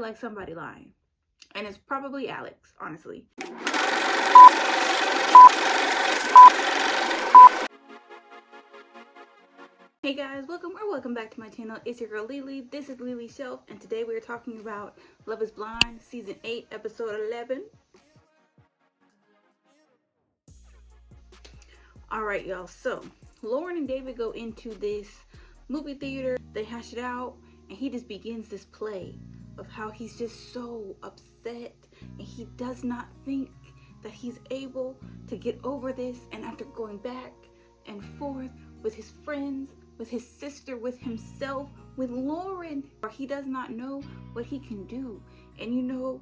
like somebody lying. And it's probably Alex, honestly. Hey guys, welcome back to my channel. It's your girl Lily. This is Lily Shelf, and today we are talking about Love is Blind, Season 8, Episode 11. Alright, y'all. So, Lauren and David go into this movie theater. They hash it out, and he just begins this play of how he's just so upset, and he does not think that he's able to get over this. And after going back and forth with his friends, with his sister, with himself, with Lauren, he does not know what he can do. And you know,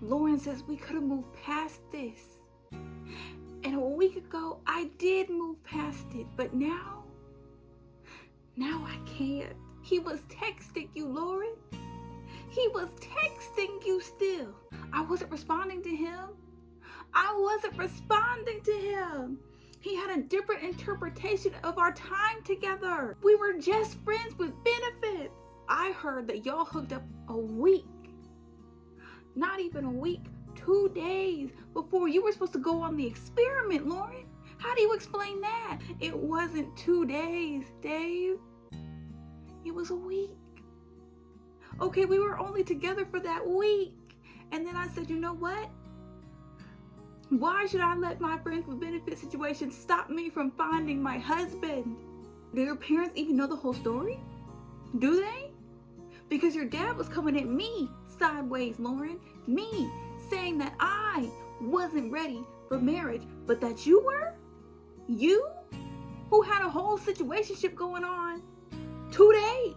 Lauren says we could have moved past this. And a week ago, I did move past it, but now I can't. He was texting you, Lauren. He was texting you still. I wasn't responding to him. He had a different interpretation of our time together. We were just friends with benefits. I heard that y'all hooked up a week. Not even a week, 2 days before you were supposed to go on the experiment, Lauren. How do you explain that? It wasn't 2 days, Dave. It was a week. Okay, we were only together for that week. And then I said, you know what? Why should I let my friends with benefit situation stop me from finding my husband? Do your parents even know the whole story? Do they? Because your dad was coming at me sideways, Lauren. Me saying that I wasn't ready for marriage, but that you were? You? Who had a whole situationship going on 2 days.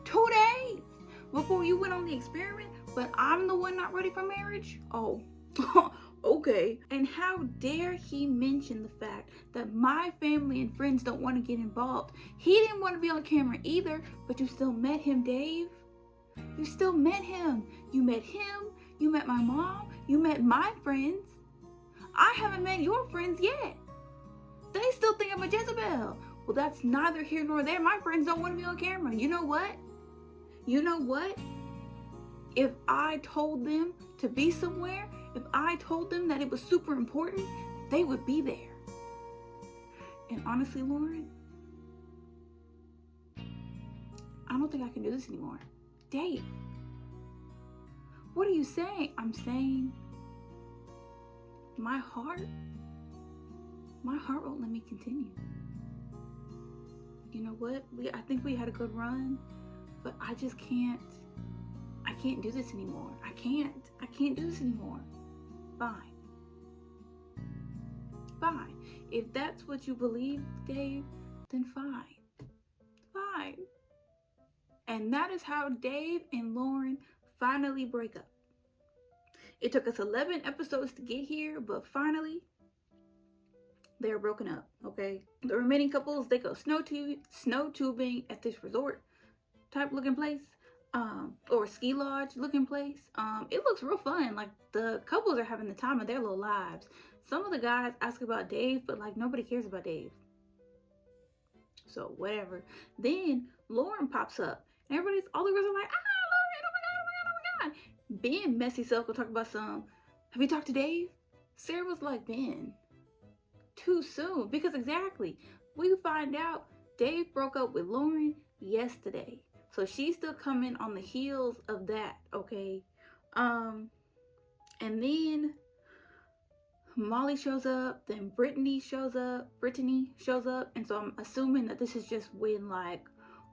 2 days before you went on the experiment, but I'm the one not ready for marriage? Oh, okay. And how dare he mention the fact that my family and friends don't want to get involved? He didn't want to be on camera either, but you still met him, Dave. You still met him. You met him. You met my mom. You met my friends. I haven't met your friends yet. They still think I'm a Jezebel. Well, that's neither here nor there. My friends don't want to be on camera. You know what? If I told them to be somewhere, if I told them that it was super important, they would be there. And honestly, Lauren, I don't think I can do this anymore. Dave, what are you saying? I'm saying my heart won't let me continue. You know what? I think we had a good run, but I just can't do this anymore. I can't do this anymore. Fine. If that's what you believe, Dave, then fine. And that is how Dave and Lauren finally break up. It took us 11 episodes to get here, but finally, they're broken up, okay? The remaining couples, they go snow tubing at this resort type looking place, or ski lodge looking place. It looks real fun. Like, the couples are having the time of their little lives. Some of the guys ask about Dave, but like nobody cares about Dave. So whatever. Then Lauren pops up. And all the girls are like, Lauren, oh my God. Ben, messy self, will talk about some, have you talked to Dave? Sarah was like, Ben, too soon. Because exactly, we find out Dave broke up with Lauren yesterday. So she's still coming on the heels of that, okay? And then Molly shows up, then Brittany shows up, and so I'm assuming that this is just when like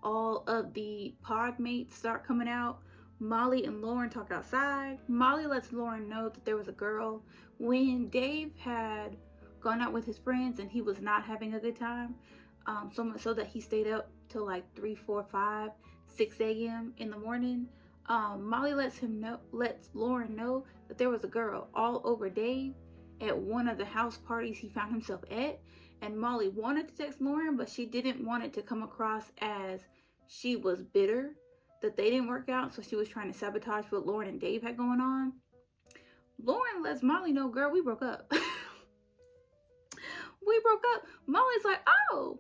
all of the pod mates start coming out. Molly and Lauren talk outside. Molly lets Lauren know that there was a girl when Dave had gone out with his friends and he was not having a good time. So much so that he stayed up till like 3, 4, 5, 6 a.m. in the morning. Molly lets Lauren know that there was a girl all over Dave at one of the house parties he found himself at. And Molly wanted to text Lauren, but she didn't want it to come across as she was bitter that they didn't work out, so she was trying to sabotage what Lauren and Dave had going on. Lauren lets Molly know, girl, we broke up. Molly's like, oh,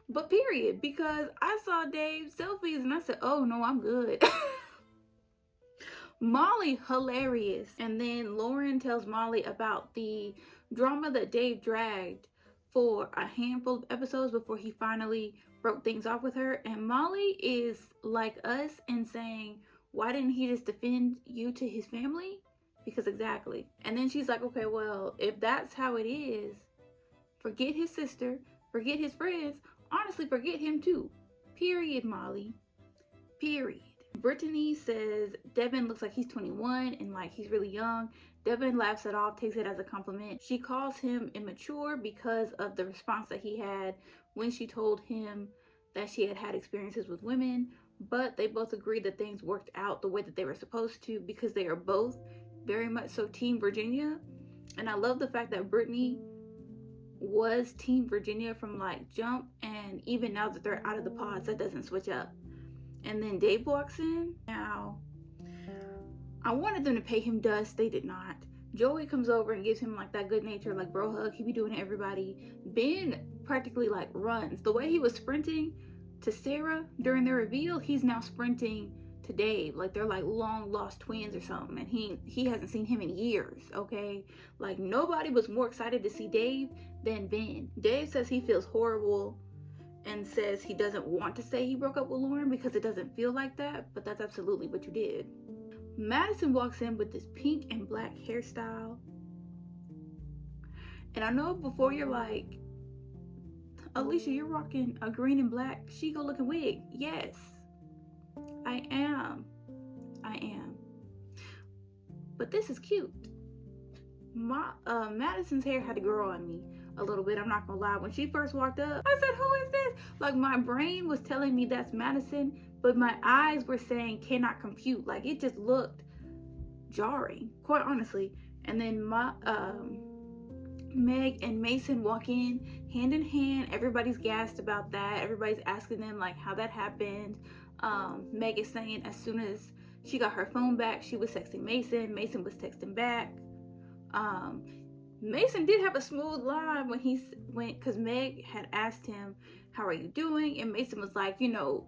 but period, because I saw Dave's selfies and I said, oh no, I'm good. Molly, hilarious. And then Lauren tells Molly about the drama that Dave dragged for a handful of episodes before he finally broke things off with her. And Molly is like us in saying, why didn't he just defend you to his family? Because exactly. And then she's like, okay, well, if that's how it is, forget his sister, forget his friends, honestly, forget him too. Period, Molly. Period. Brittany says Devin looks like he's 21 and like he's really young. Devin laughs it off, takes it as a compliment. She calls him immature because of the response that he had when she told him that she had had experiences with women, but they both agree that things worked out the way that they were supposed to because they are both very much so Team Virginia. And I love the fact that Brittany was Team Virginia from like jump, and even now that they're out of the pods, that doesn't switch up. And then Dave walks in. Now, I wanted them to pay him dust. They did not. Joey comes over and gives him like that good nature, like bro hug. He be doing it to everybody. Ben practically like runs. The way he was sprinting to Sarah during the reveal, he's now sprinting to Dave. Like they're like long lost twins or something. And he hasn't seen him in years, okay? Like nobody was more excited to see Dave than Ben. Dave says he feels horrible and says he doesn't want to say he broke up with Lauren because it doesn't feel like that, but that's absolutely what you did. Madison walks in with this pink and black hairstyle. And I know before you're like, Alicia, you're rocking a green and black Shigo looking wig. Yes, I am. But this is cute. Madison's hair had to grow on me a little bit, I'm not gonna lie. When she first walked up, I said, who is this? Like my brain was telling me that's Madison, but my eyes were saying cannot compute. Like it just looked jarring, quite honestly. And then Meg and Mason walk in hand in hand. Everybody's gassed about that. Everybody's asking them like how that happened. Meg is saying as soon as she got her phone back, she was texting Mason. Mason was texting back. Mason did have a smooth line when he went, because Meg had asked him, how are you doing? And Mason was like, you know,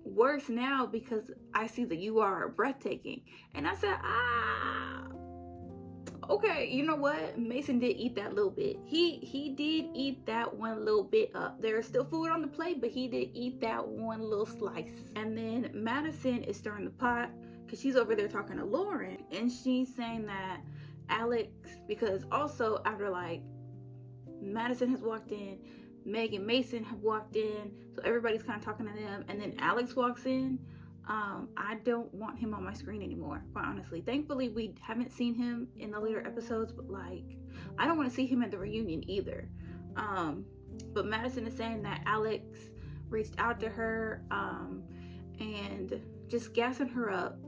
worse now because I see that you are breathtaking. And I said, okay, you know what? Mason did eat that little bit. He did eat that one little bit up. There's still food on the plate, but he did eat that one little slice. And then Madison is stirring the pot because she's over there talking to Lauren, and she's saying that Alex, because also after like Madison has walked in, Meg and Mason have walked in, so everybody's kind of talking to them, and then Alex walks in. I don't want him on my screen anymore, quite honestly. Thankfully, we haven't seen him in the later episodes, but like, I don't want to see him at the reunion either. But Madison is saying that Alex reached out to her and just gassing her up.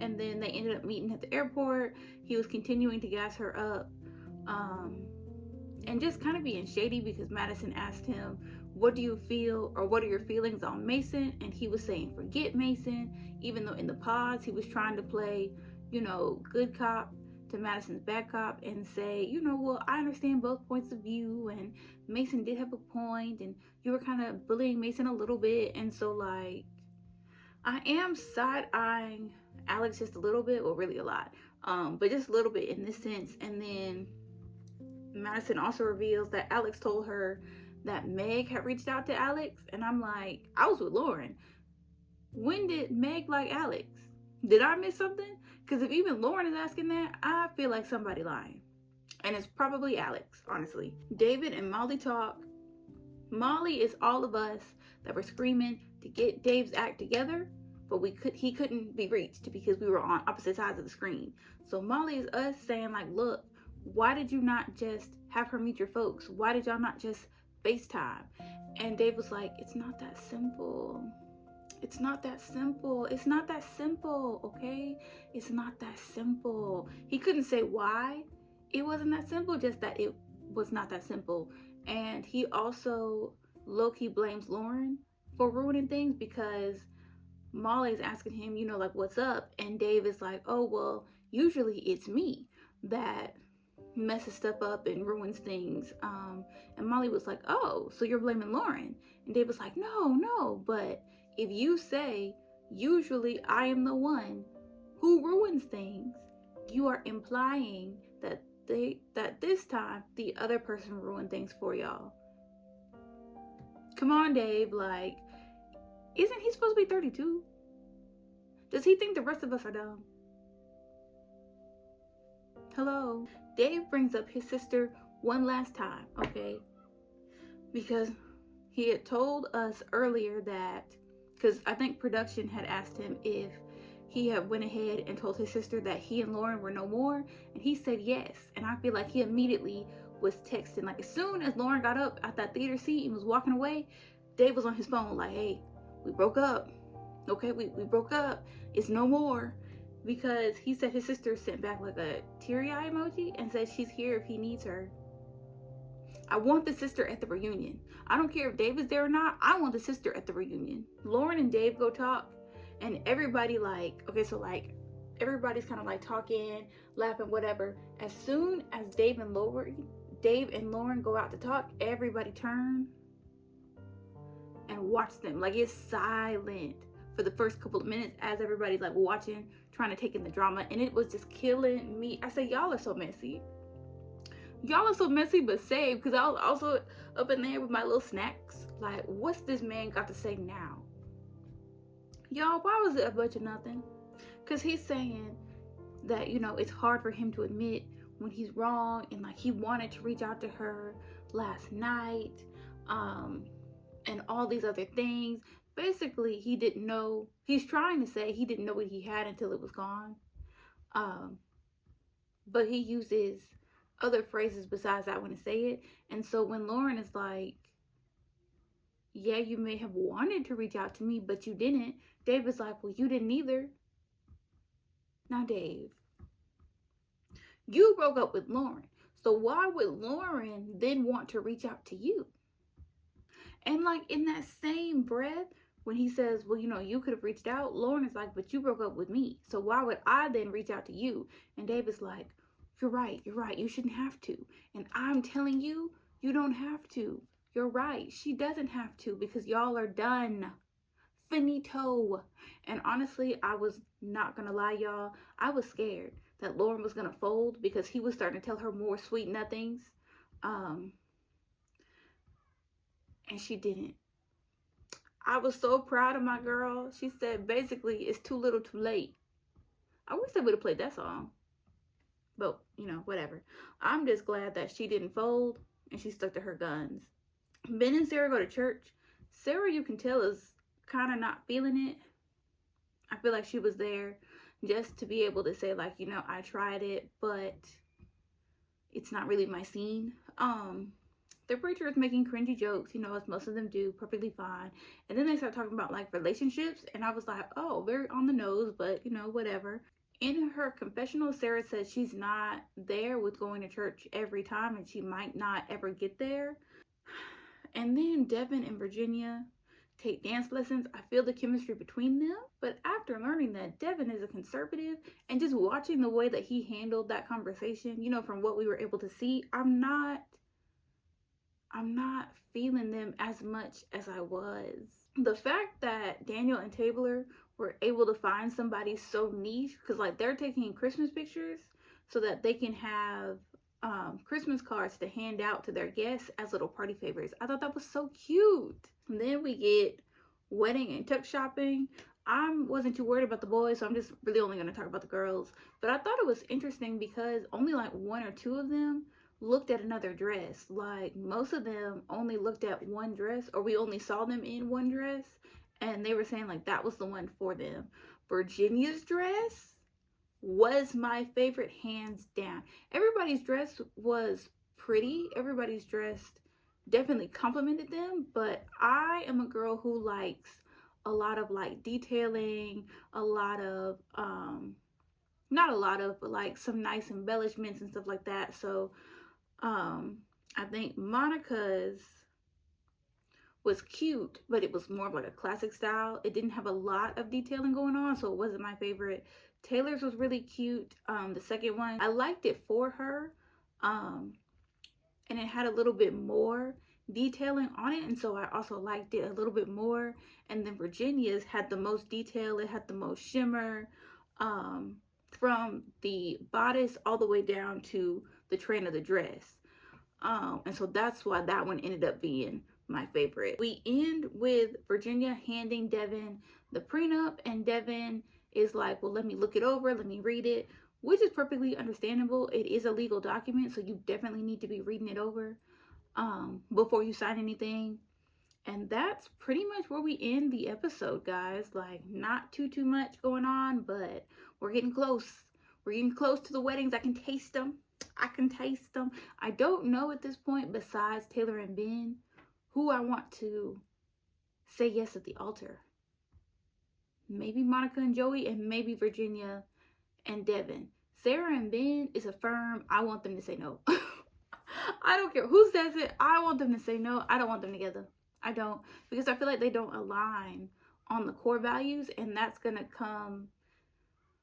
And then they ended up meeting at the airport. He was continuing to gas her up. And just kind of being shady because Madison asked him, what do you feel, or what are your feelings on Mason? And he was saying, forget Mason, even though in the pods he was trying to play, you know, good cop to Madison's bad cop and say, you know, well, I understand both points of view, and Mason did have a point, and you were kind of bullying Mason a little bit. And so like, I am side-eyeing Alex just a little bit, well, really a lot, but just a little bit in this sense. And then Madison also reveals that Alex told her that Meg had reached out to Alex, and I'm like, I was with Lauren. When did Meg like Alex? Did I miss something? Because if even Lauren is asking that, I feel like somebody lying. And it's probably Alex, honestly. David and Molly talk. Molly is all of us that were screaming to get Dave's act together, but he couldn't be reached because we were on opposite sides of the screen. So Molly is us saying like, look, why did you not just have her meet your folks? Why did y'all not just FaceTime? And Dave was like, it's not that simple. It's not that simple. It's not that simple, okay? It's not that simple. He couldn't say why it wasn't that simple, just that it was not that simple. And he also low-key blames Lauren for ruining things because Molly is asking him, you know, like, what's up? And Dave is like, oh, well, usually it's me that messes stuff up and ruins things. And Molly was like, oh, so you're blaming Lauren? And Dave was like, no, but if you say usually I am the one who ruins things, you are implying that this time the other person ruined things for y'all. Come on, Dave. Like, isn't he supposed to be 32? Does he think the rest of us are dumb? Hello. Dave brings up his sister one last time, okay? Because he had told us earlier that, because I think production had asked him if he had went ahead and told his sister that he and Lauren were no more, and he said yes. And I feel like he immediately was texting. Like, as soon as Lauren got up at that theater seat and was walking away, Dave was on his phone like, hey, we broke up. Okay, we broke up. It's no more. Because he said his sister sent back like a teary-eye emoji and said she's here if he needs her. I want the sister at the reunion. I don't care if Dave is there or not. I want the sister at the reunion. Lauren and Dave go talk, and everybody like, okay, so like everybody's kind of like talking, laughing, whatever. As soon as Dave and Lauren go out to talk, everybody turn and watch them. Like, it's silent for the first couple of minutes as everybody's like watching, trying to take in the drama, and it was just killing me. I say, y'all are so messy. Y'all are so messy but safe, because I was also up in there with my little snacks. Like, what's this man got to say now? Y'all, why was it a bunch of nothing? Because he's saying that, you know, it's hard for him to admit when he's wrong, and like he wanted to reach out to her last night, and all these other things. Basically, he didn't know. He's trying to say he didn't know what he had until it was gone. But he uses other phrases besides I want to say it. And so when Lauren is like, yeah, you may have wanted to reach out to me, but you didn't, Dave is like, well, you didn't either. Now, Dave, you broke up with Lauren. So why would Lauren then want to reach out to you? And like in that same breath, when he says, well, you know, you could have reached out, Lauren is like, but you broke up with me. So why would I then reach out to you? And Dave is like, you're right. You shouldn't have to. And I'm telling you, you don't have to. You're right. She doesn't have to, because y'all are done. Finito. And honestly, I was not going to lie, y'all. I was scared that Lauren was going to fold, because he was starting to tell her more sweet nothings. And she didn't. I was so proud of my girl. She said, basically, it's too little too late. I wish they would have played that song. But, you know, whatever. I'm just glad that she didn't fold and she stuck to her guns. Ben and Sarah go to church. Sarah, you can tell, is kind of not feeling it. I feel like she was there just to be able to say, like, you know, I tried it, but it's not really my scene. The preacher is making cringy jokes, you know, as most of them do, perfectly fine. And then they start talking about like relationships, and I was like, oh, very on the nose, but you know, whatever. In her confessional, Sarah says she's not there with going to church every time, and she might not ever get there. And then Devin and Virginia take dance lessons. I feel the chemistry between them, but after learning that Devin is a conservative and just watching the way that he handled that conversation, you know, from what we were able to see, I'm not feeling them as much as I was. The fact that Daniel and Tabler were able to find somebody so niche, because like they're taking Christmas pictures so that they can have Christmas cards to hand out to their guests as little party favors. I thought that was so cute. And then we get wedding and tuck shopping. I wasn't too worried about the boys, so I'm just really only going to talk about the girls. But I thought it was interesting because only like one or two of them looked at another dress. Like most of them only looked at one dress, or we only saw them in one dress, and they were saying like that was the one for them. Virginia's dress was my favorite, hands down. Everybody's dress was pretty. Everybody's dress definitely complimented them, but I am a girl who likes a lot of like detailing, a lot of not a lot of, but like some nice embellishments and stuff like that. So I think Monica's was cute, but it was more of like a classic style. It didn't have a lot of detailing going on, so it wasn't my favorite. Taylor's was really cute. The second one, I liked it for her, and it had a little bit more detailing on it, and so I also liked it a little bit more. And then Virginia's had the most detail. It had the most shimmer. from the bodice all the way down to the train of the dress. And so that's why that one ended up being my favorite. We end with Virginia handing Devin the prenup, and Devin is like, well, let me look it over, let me read it, which is perfectly understandable. It is a legal document, so you definitely need to be reading it over before you sign anything. And that's pretty much where we end the episode, guys. Like, not too much going on, but we're getting close. We're getting close to the weddings. I can taste them. I can taste them. I don't know at this point, besides Taylor and Ben, who I want to say yes at the altar. Maybe Monica and Joey, and maybe Virginia and Devin. Sarah and Ben is a firm. I want them to say no. I don't care who says it. I want them to say no. I don't want them together. I don't, because I feel like they don't align on the core values, and that's going to come,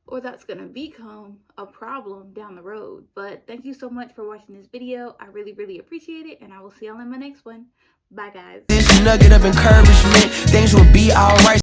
or that's going to become a problem down the road. But thank you so much for watching this video. I really appreciate it, and I will see y'all in my next one. Bye, guys. This nugget of encouragement, things will be alright.